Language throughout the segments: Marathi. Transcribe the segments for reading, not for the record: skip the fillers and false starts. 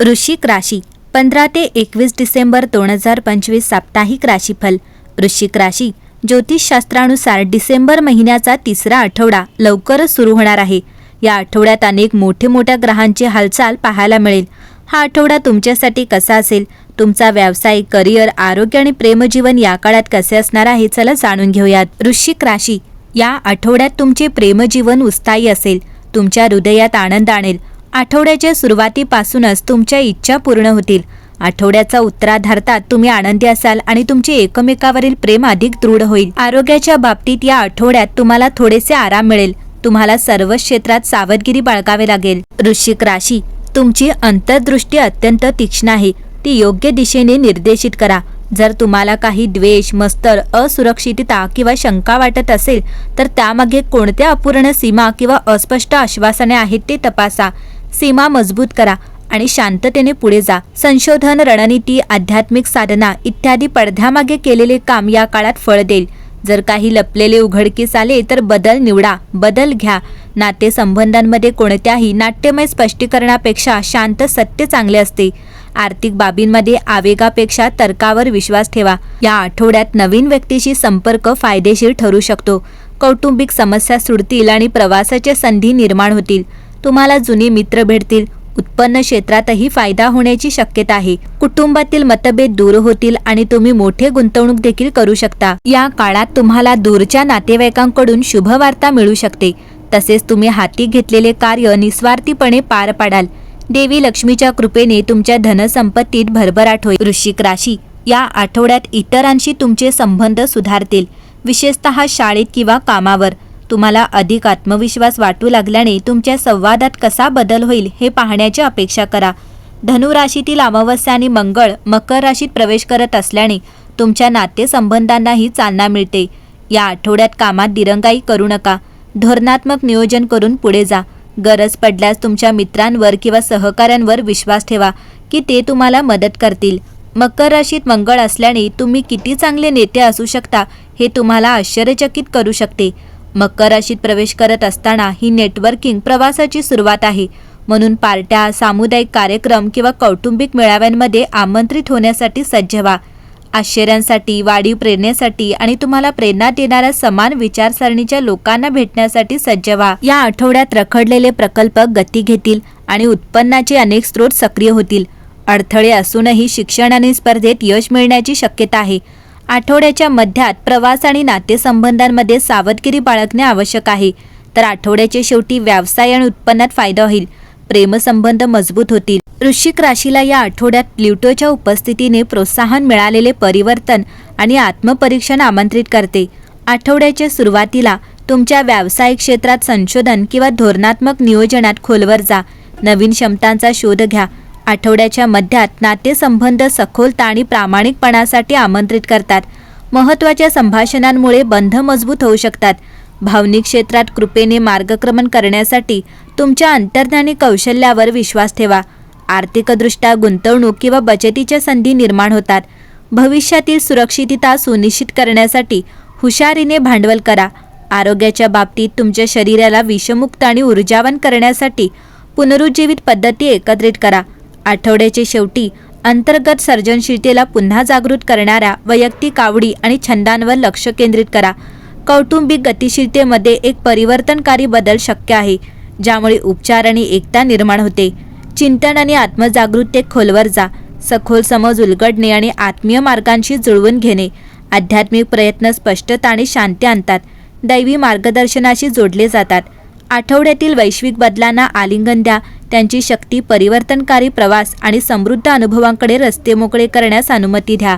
वृश्चिक राशी 15 ते 21 डिसेंबर 2025 साप्ताहिक राशीफल. वृश्चिक राशी ज्योतिषशास्त्रानुसार डिसेंबर महिन्याचा तिसरा आठवडा लवकरच सुरू होणार आहे. या आठवड्यात अनेक मोठ्या ग्रहांची हालचाल पाहायला मिळेल. हा आठवडा तुमच्यासाठी कसा असेल, तुमचा व्यवसाय, करिअर, आरोग्य आणि प्रेमजीवन या काळात कसे असणार आहे, चला जाणून घेऊयात. वृश्चिक राशी या आठवड्यात तुमचे प्रेमजीवन उत्साही असेल, तुमच्या हृदयात आनंद आणेल. आठवड्याच्या सुरुवातीपासूनच तुमच्या इच्छा पूर्ण होतील. आठवड्याचा उत्तरार्धात तुम्ही आनंदी असाल आणि तुमचे एकमेकावरील प्रेम अधिक दृढ होईल. आरोग्याच्या बाबतीत या आठवड्यात तुम्हाला थोडेसे आराम मिळेल. तुम्हाला सर्व क्षेत्रात सावधगिरी बाळगावी लागेल. वृश्चिक राशी तुमची अंतर्दृष्टी अत्यंत तीक्ष्ण आहे, ती योग्य दिशेने निर्देशित करा. जर तुम्हाला काही द्वेष, मत्सर, असुरक्षितता किंवा शंका वाटत असेल तर त्यामागे कोणत्या अपूर्ण सीमा किंवा अस्पष्ट आश्वासने आहेत ते तपासा. सीमा मजबूत करा आणि शांततेने पुढे जा. संशोधन, रणनीती, आध्यात्मिक साधना इत्यादी पडद्यामागे केलेले काम या काळात फळ देईल. जर काही लपलेले उघडकीस आले तर बदल निवडा, बदल घ्या. नातेसंबंधांमध्ये कोणत्याही नाट्यमय स्पष्टीकरणापेक्षा शांत सत्य चांगले असते. आर्थिक बाबींमध्ये आवेगापेक्षा तर्कावर विश्वास ठेवा. या आठवड्यात नवीन व्यक्तीशी संपर्क फायदेशीर ठरू शकतो. कौटुंबिक समस्या सुटतील आणि प्रवासाच्या संधी निर्माण होतील. तुम्हाला जुनी मित्र भेटतील. उत्पन्न क्षेत्रातही फायदा होण्याची शक्यता आहे. कुटुंबातील मतभेद दूर होतील आणि तुम्ही मोठे गुंतवणूक देखील करू शकता. या काळात तुम्हाला दूरच्या नातेवाईकांकडून शुभवार्ता मिळू शकते. तसेच तुम्ही हाती घेतलेले कार्य निस्वार्थीपणे पार पाडाल. देवी लक्ष्मीच्या कृपेने तुमच्या धनसंपत्तीत भरभराट होईल. वृश्चिक राशी या आठवड्यात इतरांशी तुमचे संबंध सुधारतील, विशेषतः शाळेत किंवा कामावर. तुम्हाला अधिक आत्मविश्वास वाटू लागल्याने तुमच्या संवादात कसा बदल होईल हे पाहण्याची अपेक्षा करा. धनु राशीतील अमावस्या आणि मंगळ मकर राशीत प्रवेश करत असल्याने तुमच्या नातेसंबंधांनाही चालना मिळते. या आठवड्यात कामात दिरंगाई करू नका. धोरणात्मक नियोजन करून पुढे जा. गरज पडल्यास तुमच्या मित्रांवर किंवा सहकाऱ्यांवर विश्वास ठेवा की ते तुम्हाला मदत करतील. मकर राशीत मंगळ असल्याने तुम्ही किती चांगले नेते असू शकता हे तुम्हाला आश्चर्यचकित करू शकते. मकर राशीत प्रवेश करत असताना ही नेटवर्किंग प्रवासाची सुरुवात आहे. म्हणून पार्ट्या, सामुदायिक कार्यक्रम किंवा कौटुंबिक मेळाव्यांमध्ये आमंत्रित होण्यासाठी सज्ज व्हा. आश्चर्यांसाठी, वाढीव प्रेरणेसाठी आणि तुम्हाला प्रेरणा देणाऱ्या समान विचारसरणीच्या लोकांना भेटण्यासाठी सज्ज व्हा. या आठवड्यात रखडलेले प्रकल्प गती घेतील आणि उत्पन्नाचे अनेक स्रोत सक्रिय होतील. अडथळे असूनही शिक्षण आणि स्पर्धेत यश मिळण्याची शक्यता आहे. आठवड्याच्या मध्यात प्रवास आणि नातेसंबंधांमध्ये सावधगिरी बाळगणे आवश्यक आहे. तर आठवड्याच्या शेवटी व्यवसाय आणि उत्पन्नात फायदा होईल. प्रेमसंबंध मजबूत होतील. वृश्चिक राशीला या आठवड्यात प्लुटोच्या उपस्थितीने प्रोत्साहन मिळालेले परिवर्तन आणि आत्मपरीक्षण आमंत्रित करते. आठवड्याच्या सुरुवातीला तुमच्या व्यावसायिक क्षेत्रात संशोधन किंवा धोरणात्मक नियोजनात खोलवर जा. नवीन क्षमतांचा शोध घ्या. आठवड्याच्या मध्यात नातेसंबंध सखोलता आणि प्रामाणिकपणासाठी आमंत्रित करतात. महत्त्वाच्या संभाषणांमुळे बंध मजबूत होऊ शकतात. भावनिक क्षेत्रात कृपेने मार्गक्रमण करण्यासाठी तुमच्या अंतर्ज्ञानी कौशल्यावर विश्वास ठेवा. आर्थिकदृष्ट्या गुंतवणूक किंवा बचतीच्या संधी निर्माण होतात. भविष्यातील सुरक्षितता सुनिश्चित करण्यासाठी हुशारीने भांडवल करा. आरोग्याच्या बाबतीत तुमच्या शरीराला विषमुक्त आणि ऊर्जावान करण्यासाठी पुनरुज्जीवित पद्धती एकत्रित करा. आठवड्याच्या शेवटी अंतर्गत सर्जनशीलतेला पुन्हा जागृत करणाऱ्या वैयक्तिक आवडी आणि छंदांवर लक्ष केंद्रित करा. कौटुंबिक गतिशीलतेमध्ये एक परिवर्तनकारी बदल शक्य आहे, ज्यामुळे उपचार आणि एकता निर्माण होते. चिंतन आणि आत्मजागृतीत खोलवर जा. सखोल समज उलगडणे आणि आत्मीय मार्गांशी जुळवून घेणे. आध्यात्मिक प्रयत्न स्पष्टता आणि शांती आणतात. दैवी मार्गदर्शनाशी जोडले जातात. आठवड्यातील वैश्विक बदलांना आलिंगन द्या. त्यांची शक्ती परिवर्तनकारी प्रवास आणि समृद्ध अनुभवांकडे रस्ते मोकळे करण्यास अनुमती द्या.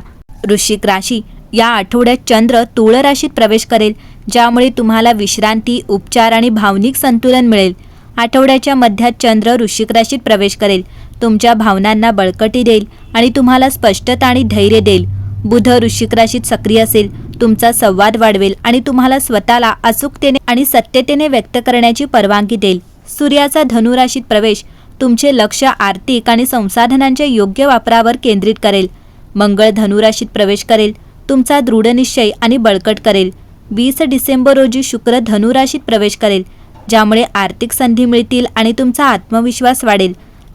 वृश्चिक राशी या आठवड्यात चंद्र तुळ राशीत प्रवेश करेल, ज्यामुळे तुम्हाला विश्रांती, उपचार आणि भावनिक संतुलन मिळेल. आठवड्याच्या मध्यात चंद्र वृश्चिक राशीत प्रवेश करेल. तुमच्या भावनांना बळकटी देईल आणि तुम्हाला स्पष्टता आणि धैर्य देईल. बुध वृश्चिक राशीत सक्रिय असेल. तुमचा संवाद वाढवेल आणि तुम्हाला स्वतःला अचूकतेने आणि सत्यतेने व्यक्त करण्याची परवानगी देईल. सूर्याचा धनु राशीत प्रवेश तुमचे लक्ष आर्थिक आणि संसाधनांच्या योग्य वापरावर केंद्रित करेल. मंगळ धनु राशीत प्रवेश करेल. तुमचा दृढनिश्चय आणि बळकट करेल. 20 डिसेंबर रोजी शुक्र धनु राशीत प्रवेश करेल, ज्यामुळे आर्थिक संधी मिळतील आणि तुमचा आत्मविश्वास वाढेल.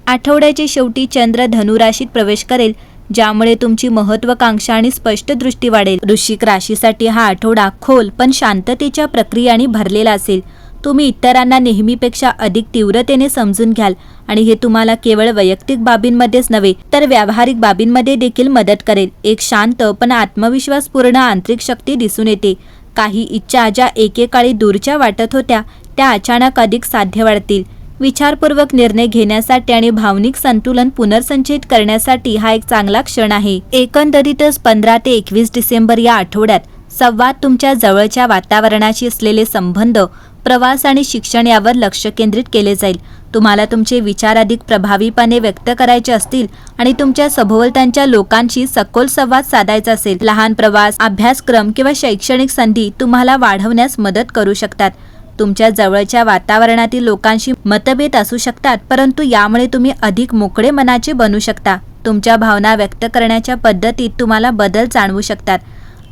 आठवड्याच्या शेवटी चंद्र धनुराशीत प्रवेश करेल, ज्यामुळे तुमची महत्त्वाकांक्षा आणि स्पष्ट दृष्टी वाढेल. वृश्चिक राशीसाठी हा आठवडा खोल पण शांततेच्या प्रक्रियांनी भरलेला असेल. तुम्ही इतरांना नेहमीपेक्षा अधिक तीव्रतेने समजून घ्याल आणि हे तुम्हाला केवळ वैयक्तिक बाबींमध्येच नव्हे तर व्यावहारिक बाबींमध्ये देखील मदत करेल. एक शांत पण आत्मविश्वासपूर्ण आंतरिक शक्ती दिसून येते. काही इच्छा ज्या एकेकाळी दूरच्या वाटत होत्या त्या अचानक अधिक साध्य वाटतील. विचारपूर्वक निर्णय घेण्यासाठी आणि भावनिक संतुलन पुनर्संचयित करण्यासाठी हा एक चांगला क्षण आहे. एकंदरीतच 15 ते 21 डिसेंबर या आठवड्यात संवाद, तुमच्या जवळच्या वातावरणाशी असलेले संबंध, प्रवास आणि शिक्षण यावर लक्ष केंद्रित केले जाईल. तुम्हाला तुमचे विचार अधिक प्रभावीपणे व्यक्त करायचे असतील आणि तुमच्या सभोवतालच्या लोकांशी सखोल संवाद साधायचा असेल. लहान प्रवास, अभ्यासक्रम किंवा शैक्षणिक संधी तुम्हाला वाढवण्यास मदत करू शकतात. तुमच्या जवळच्या वातावरणातील लोकांशी मतभेद असू शकतात, परंतु यामुळे तुम्ही अधिक मोकळे मनाचे बनू शकता. तुमच्या भावना व्यक्त करण्याच्या पद्धतीत तुम्हाला बदल जाणवू शकतात.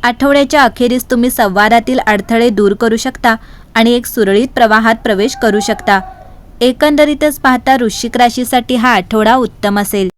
आठवड्याच्या अखेरीस तुम्ही संवादातील अडथळे दूर करू शकता आणि एक सुरळीत प्रवाहात प्रवेश करू शकता. एकंदरीतच पाहता वृश्चिक राशीसाठी हा आठवडा उत्तम असेल.